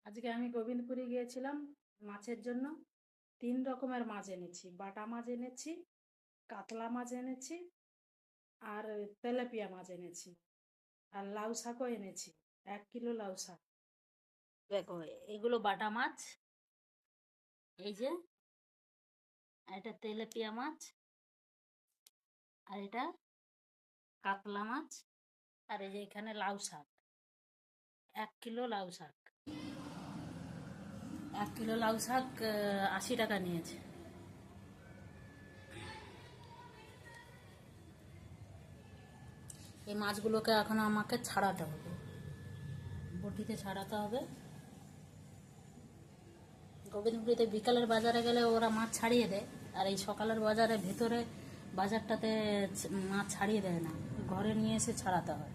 আজকে আমি গোবিন্দপুরে গিয়েছিলাম মাছের জন্য। 3 রকমের মাছ এনেছি, বাটা মাছ এনেছি, কাতলা মাছ এনেছি, আর তেলাপিয়া মাছ এনেছি, আর লাউ শাকও এনেছি, 1 কিলো লাউ শাক। দেখো, এগুলো বাটা মাছ, এই যে এটা তেলাপিয়া মাছ, আর এটা কাতলা মাছ, আর এই যে এখানে লাউ শাক। 1 কিলো লাউ শাক, 1 কিলো লাউ শাক 80 টাকা নিয়েছে। এই মাছগুলোকে এখন আমাকে ছাড়াতে হবে, বটিতে ছাড়াতে হবে। গোবিন্দপুরিতে বিকালের বাজারে গেলে ওরা মাছ ছাড়িয়ে দেয়, আর এই সকালের বাজারে ভেতরে বাজারটাতে মাছ ছাড়িয়ে দেয় না, ঘরে নিয়ে এসে ছাড়াতে হয়।